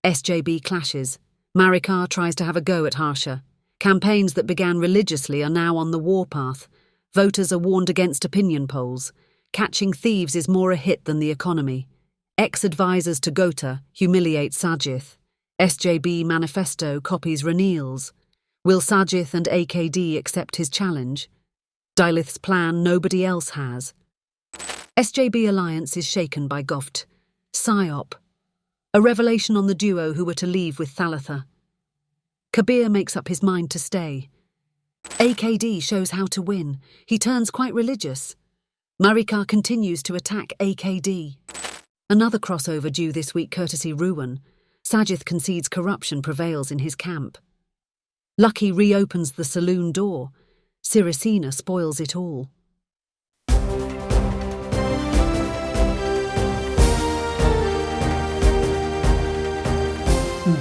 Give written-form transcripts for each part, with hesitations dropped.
SJB clashes. Marikkar tries to have a go at Harsha. Campaigns that began religiously are now on the warpath. Voters are warned against opinion polls. Catching thieves is more a hit than the economy. Ex-advisors to Gota humiliate Sajith. SJB manifesto copies Ranil's. Will Sajith and AKD accept his challenge? Dilith's plan nobody else has. SJB alliance is shaken by Goft. PSYOP. A revelation on the duo who were to leave with Thalitha. Kabir makes up his mind to stay. AKD shows how to win. He turns quite religious. Marikkar continues to attack AKD. Another crossover due this week courtesy Ruwan. Sajith concedes corruption prevails in his camp. Lucky reopens the saloon door. Sirisena spoils it all.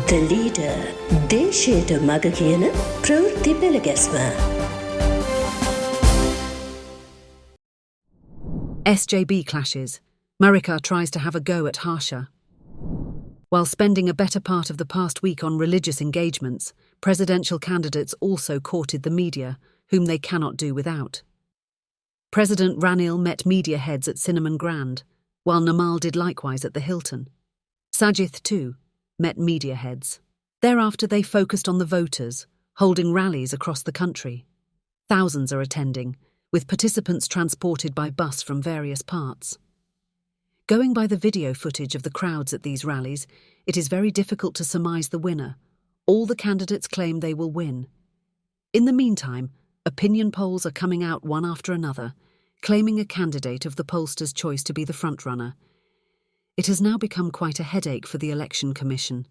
The leader, දේශයට මග කියන ප්‍රවෘත්ති පෙළගැස්ම. SJB clashes. Marikkar tries to have a go at Harsha. While spending a better part of the past week on religious engagements, presidential candidates also courted the media, whom they cannot do without. President Ranil met media heads at Cinnamon Grand, while Namal did likewise at the Hilton. Sajith, too, met media heads. Thereafter they focused on the voters, holding rallies across the country. Thousands are attending, with participants transported by bus from various parts. Going by the video footage of the crowds at these rallies, it is very difficult to surmise the winner. All the candidates claim they will win. In the meantime, opinion polls are coming out one after another, claiming a candidate of the pollsters' choice to be the frontrunner. It has now become quite a headache for the Election Commission.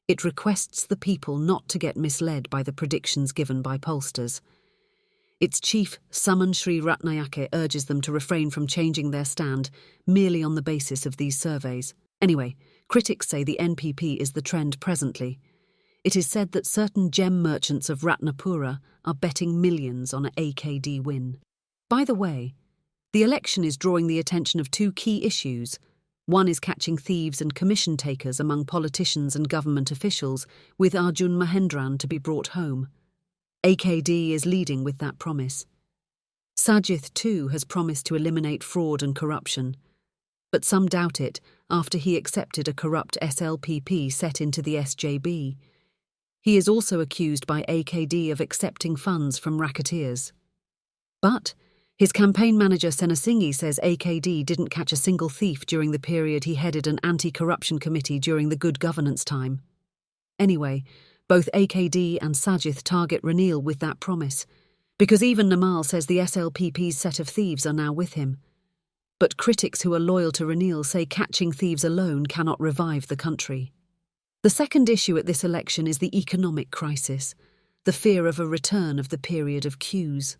It requests the people not to get misled by the predictions given by pollsters. Its chief, Suman Sri Ratnayake, urges them to refrain from changing their stand merely on the basis of these surveys. Anyway, critics say the NPP is the trend presently. It is said that certain gem merchants of Ratnapura are betting millions on an AKD win. By the way, the election is drawing the attention of two key issues. One is catching thieves and commission takers among politicians and government officials, with Arjun Mahendran to be brought home. AKD is leading with that promise. Sajith, too, has promised to eliminate fraud and corruption. But some doubt it after he accepted a corrupt SLPP set into the SJB. He is also accused by AKD of accepting funds from racketeers. But his campaign manager Senasinghe says AKD didn't catch a single thief during the period he headed an anti-corruption committee during the good governance time. Anyway, both AKD and Sajith target Ranil with that promise, because even Namal says the SLPP's set of thieves are now with him. But critics who are loyal to Ranil say catching thieves alone cannot revive the country. The second issue at this election is the economic crisis, the fear of a return of the period of queues.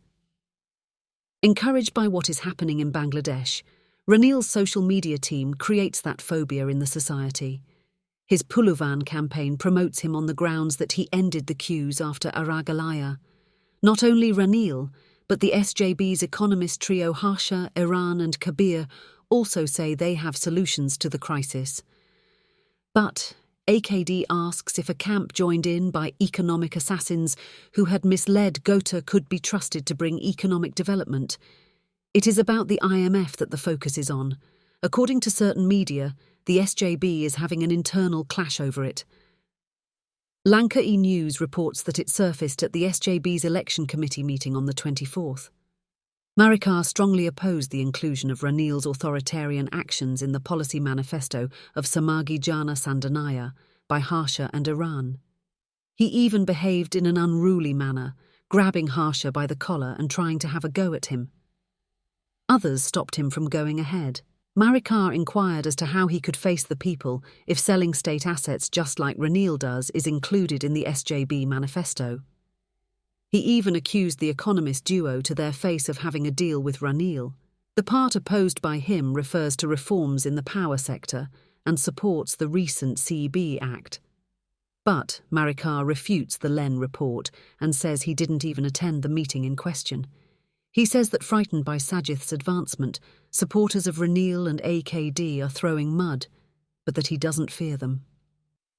Encouraged by what is happening in Bangladesh, Ranil's social media team creates that phobia in the society. His Puluvan campaign promotes him on the grounds that he ended the queues after Aragalaya. Not only Ranil, but the SJB's economist trio Harsha, Iran and Kabir also say they have solutions to the crisis. But AKD asks if a camp joined in by economic assassins who had misled Gota could be trusted to bring economic development. It is about the IMF that the focus is on. According to certain media, the SJB is having an internal clash over it. Lanka News reports that it surfaced at the SJB's election committee meeting on the 24th. Marikkar strongly opposed the inclusion of Ranil's authoritarian actions in the policy manifesto of Samagi Jana Sandanaya by Harsha and Iran. He even behaved in an unruly manner, grabbing Harsha by the collar and trying to have a go at him. Others stopped him from going ahead. Marikkar inquired as to how he could face the people if selling state assets just like Ranil does is included in the SJB manifesto. He even accused the economist duo to their face of having a deal with Ranil. The part opposed by him refers to reforms in the power sector and supports the recent CB Act. But Marikkar refutes the Len report and says he didn't even attend the meeting in question. He says that frightened by Sajith's advancement, supporters of Ranil and AKD are throwing mud, but that he doesn't fear them.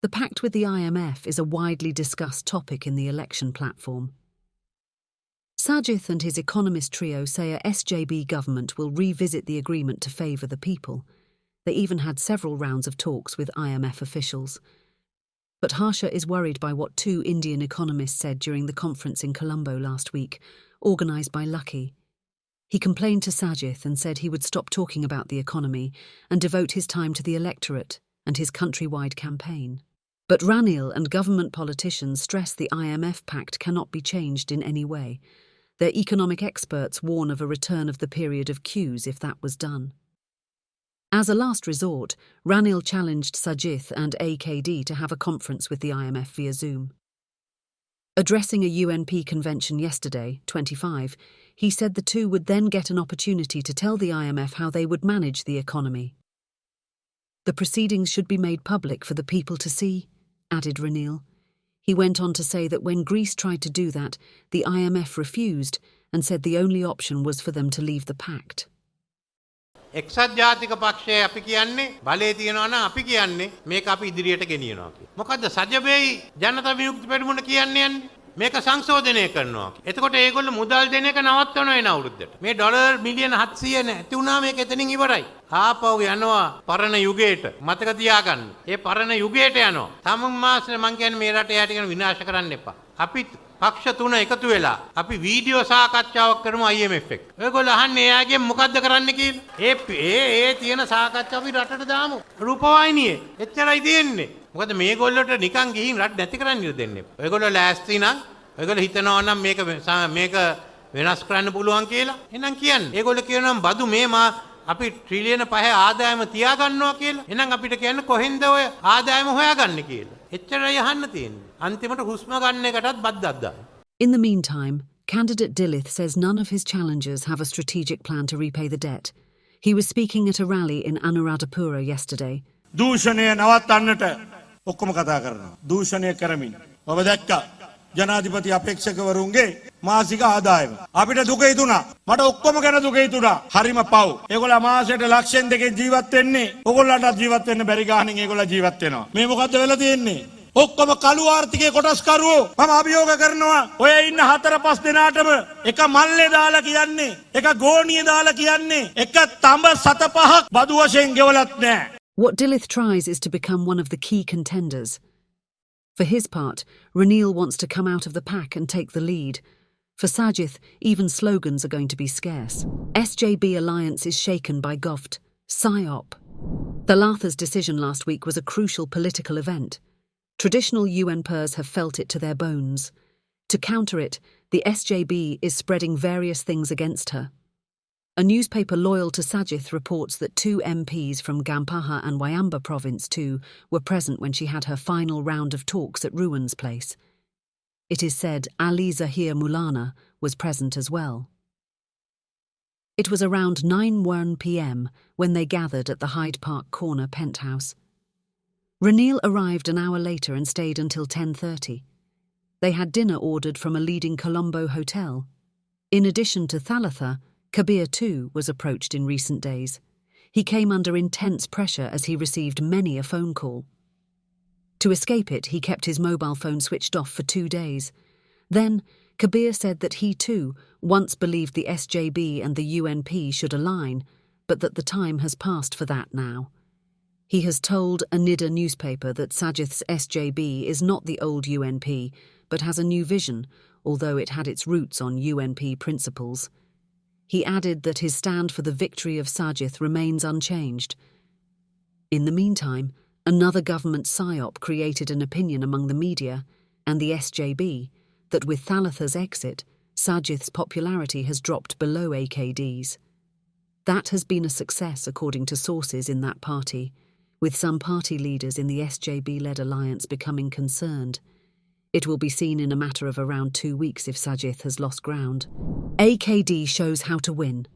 The pact with the IMF is a widely discussed topic in the election platform. Sajith and his economist trio say a SJB government will revisit the agreement to favour the people. They even had several rounds of talks with IMF officials. But Harsha is worried by what two Indian economists said during the conference in Colombo last week, organised by Lucky. He complained to Sajith and said he would stop talking about the economy and devote his time to the electorate and his countrywide campaign. But Ranil and government politicians stress the IMF pact cannot be changed in any way. Their economic experts warn of a return of the period of queues if that was done. As a last resort, Ranil challenged Sajith and AKD to have a conference with the IMF via Zoom. Addressing a UNP convention yesterday, 25, he said the two would then get an opportunity to tell the IMF how they would manage the economy. The proceedings should be made public for the people to see, added Ranil. He went on to say that when Greece tried to do that, the IMF refused and said the only option was for them to leave the pact. එක්සත් ජාතික පක්ෂය අපි කියන්නේ බලය තියනවා නම් අපි කියන්නේ මේක අපි ඉදිරියට ගෙනියනවා කියලා. මොකද්ද සජබේයි ජනතා විමුක්ති පෙරමුණ කියන්නේ යන්නේ? මේක සංශෝධනය කරනවා. එතකොට ඒගොල්ලෝ මුදල් දෙන එක නවත්තනවා එන අවුරුද්දට. මේ ඩොලර් මිලියන 700 නැති වුණා මේක එතනින් ඉවරයි. ආපහු යනවා පරණ යුගයට. මතක තියාගන්න. ඒ පරණ යුගයට යනවා. තමුන් මාසෙ මං කියන්නේ මේ රට යට කියන විනාශ කරන්න එපා. අපි පක්ෂ තුන එකතු වෙලා අපි වීඩියෝ සාකච්ඡාවක් කරමු IMF එක්ක. ඔයගොල්ලෝ අහන්නේ එයාගෙන් මොකද්ද කරන්න කියලා. ඒ තියෙන සාකච්ඡාව අපි රටට දාමු. රූපවාහිනියේ. එච්චරයි තියෙන්නේ. මොකද මේගොල්ලොට නිකන් ගිහින් රට නැති කරන්න ඉර දෙන්න එපා. ඔයගොල්ලෝ ලෑස්ති නම් ඔයගොල්ලෝ හිතනවා නම් මේක වෙනස් කරන්න පුළුවන් කියලා. එහෙනම් කියන්න. ඒගොල්ලෝ කියනවා බදු මේ අපි ට්‍රිලියන 5 ආදායම තියාගන්නවා කියලා. එහෙනම් අපිට කියන්න කොහෙන්ද ඔය ආදායම හොයාගන්නේ කියලා. එච්චරයි අහන්න තියෙන්නේ. අන්තිමට හුස්ම ගන්න එකටත් බද්දක් දාන්න. In the meantime, candidate Dilith says none of his challengers have a strategic plan to repay the debt. He was speaking at a rally in Anuradhapura yesterday. දූෂණය නවත්තන්නට ඔක්කොම කතා කරනවා. දූෂණය කරමින්. ඔබ දැක්කා ජනාධිපති අපේක්ෂකවරුන්ගේ මාසික ආදායම. අපිට දුක හිතුණා. මට ඔක්කොම ගැන දුක හිතුණා. හරිම පව්. ඒගොල්ලෝ මාසෙට ලක්ෂෙන් දෙකෙන් ජීවත් වෙන්නේ. ඕගොල්ලන්ට ජීවත් වෙන්න බැරි ගාණින් ඒගොල්ලෝ ජීවත් වෙනවා. මේ මොකද්ද වෙලා තියෙන්නේ? ඔක්කොම කළු ආර්ථිකයේ කොටස්කරුවෝ මම අභියෝග කරනවා. ඔය ඉන්න 4-5 දෙනාටම එක මල්ලේ දාලා කියන්නේ, එක ගෝණියේ දාලා කියන්නේ, එක තඹ 7-5ක් බදු වශයෙන් ගෙවලත් නැහැ. What Dilith tries is to become one of the key contenders. For his part, Ranil wants to come out of the pack and take the lead. For Sajith, even slogans are going to be scarce. SJB alliance is shaken by Govt, PSYOP. The Latha's decision last week was a crucial political event. Traditional UNPers have felt it to their bones. To counter it, the SJB is spreading various things against her. A newspaper loyal to Sajith reports that 2 MPs from Gampaha and Wayamba province too were present when she had her final round of talks at Ruwan's place. It is said Ali Zahir Mulana was present as well. It was around 9:01 p.m. when they gathered at the Hyde Park Corner penthouse. Ranil arrived an hour later and stayed until 10:30. They had dinner ordered from a leading Colombo hotel. In addition to Thalatha, Kabir too was approached in recent days. He came under intense pressure as he received many a phone call. To escape it, he kept his mobile phone switched off for 2 days. Then, Kabir said that he too once believed the SJB and the UNP should align, but that the time has passed for that now. He has told a Nida newspaper that Sajith's SJB is not the old UNP, but has a new vision, although it had its roots on UNP principles. He added that his stand for the victory of Sajith remains unchanged. In the meantime, another government PSYOP created an opinion among the media and the SJB that with Thalatha's exit, Sajith's popularity has dropped below AKD's. That has been a success according to sources in that party, with some party leaders in the SJB-led alliance becoming concerned. It will be seen in a matter of around 2 weeks if Sajith has lost ground. AKD shows how to win.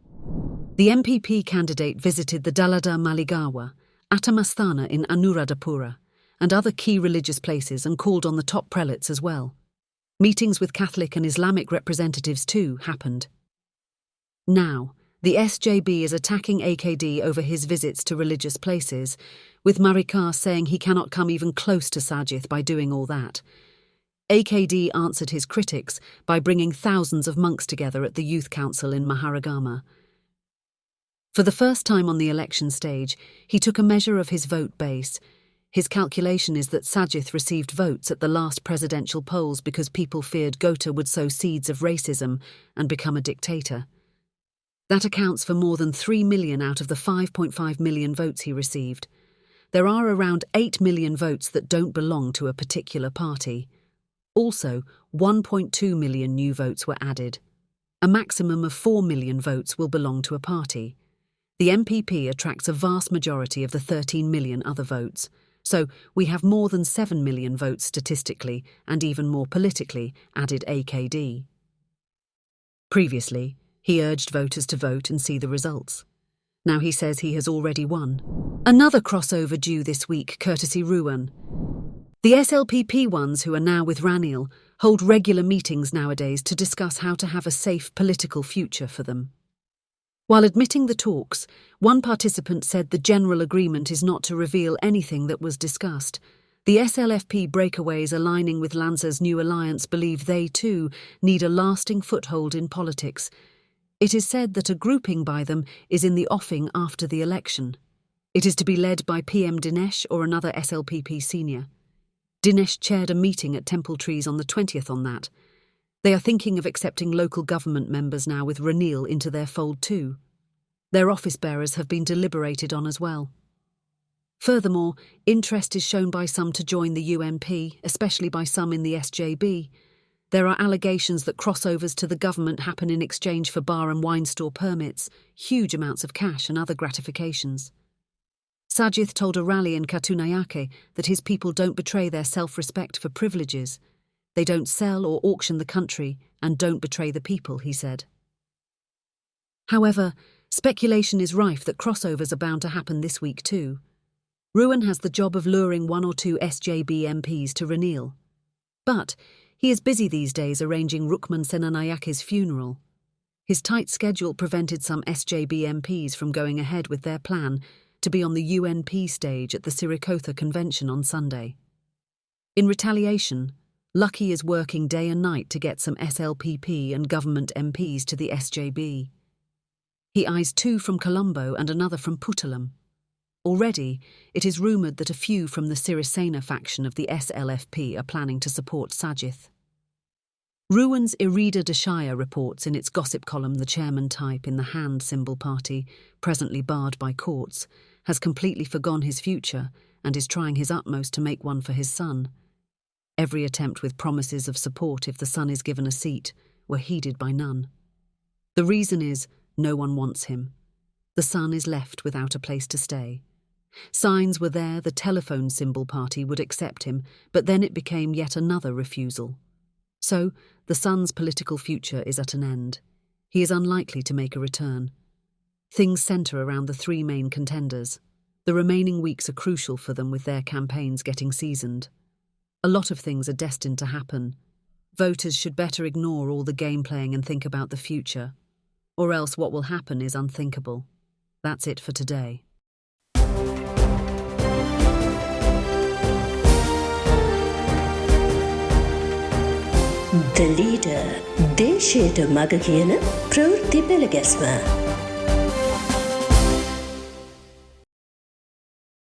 The MPP candidate visited the Dalada Maligawa, Atamasthana in Anuradhapura, and other key religious places and called on the top prelates as well. Meetings with Catholic and Islamic representatives too happened. Now, The SJB is attacking AKD over his visits to religious places, with Marikkar saying he cannot come even close to Sajith by doing all that. AKD answered his critics by bringing thousands of monks together at the youth council in Marikkar. For the first time on the election stage, he took a measure of his vote base. His calculation is that Sajith received votes at the last presidential polls because people feared Gota would sow seeds of racism and become a dictator. That accounts for more than 3 million out of the 5.5 million votes he received. There are around 8 million votes that don't belong to a particular party. Also, 1.2 million new votes were added. A maximum of 4 million votes will belong to a party. The MPP attracts a vast majority of the 13 million other votes. So we have more than 7 million votes statistically and even more politically, added AKD. Previously, he urged voters to vote and see the results. Now he says he has already won. Another crossover due this week, courtesy Ruwan. The SLPP ones, who are now with Ranil, hold regular meetings nowadays to discuss how to have a safe political future for them. While admitting the talks, one participant said the general agreement is not to reveal anything that was discussed. The SLFP breakaways aligning with Lanza's new alliance believe they, too, need a lasting foothold in politics. It is said that a grouping by them is in the offing after the election. It is to be led by PM Dinesh or another SLPP senior. Dinesh chaired a meeting at Temple Trees on the 20th on that. They are thinking of accepting local government members now with Ranil into their fold too. Their office bearers have been deliberated on as well. Furthermore, interest is shown by some to join the UMP, especially by some in the SJB. There are allegations that crossovers to the government happen in exchange for bar and wine store permits, huge amounts of cash and other gratifications. Sajith told a rally in Katunayake that his people don't betray their self-respect for privileges. They don't sell or auction the country and don't betray the people, he said. However, speculation is rife that crossovers are bound to happen this week too. Ruwan has the job of luring 1 or 2 SJB MPs to Ranil. But he is busy these days arranging Rukman Senanayake's funeral. His tight schedule prevented some SJB MPs from going ahead with their plan to be on the UNP stage at the Sirikotha convention on Sunday. In retaliation, Lucky is working day and night to get some SLPP and government MPs to the SJB. He eyes 2 from Colombo and another from Puttalam. Already, it is rumoured that a few from the Sirisena faction of the SLFP are planning to support Sajith. Ruwan's Irida Deshaya reports in its gossip column the chairman type in the hand symbol party, presently barred by courts, has completely forgone his future and is trying his utmost to make one for his son. Every attempt with promises of support if the son is given a seat were heeded by none. The reason is no one wants him. The son is left without a place to stay. Signs were there the telephone symbol party would accept him, but then it became yet another refusal. So, the son's political future is at an end. He is unlikely to make a return. Things centre around the 3 main contenders. The remaining weeks are crucial for them with their campaigns getting seasoned. A lot of things are destined to happen. Voters should better ignore all the game playing and think about the future. Or else what will happen is unthinkable. That's it for today. The Leader දේශයට මග කියන ප්‍රවෘත්ති පෙළ ගැස්ම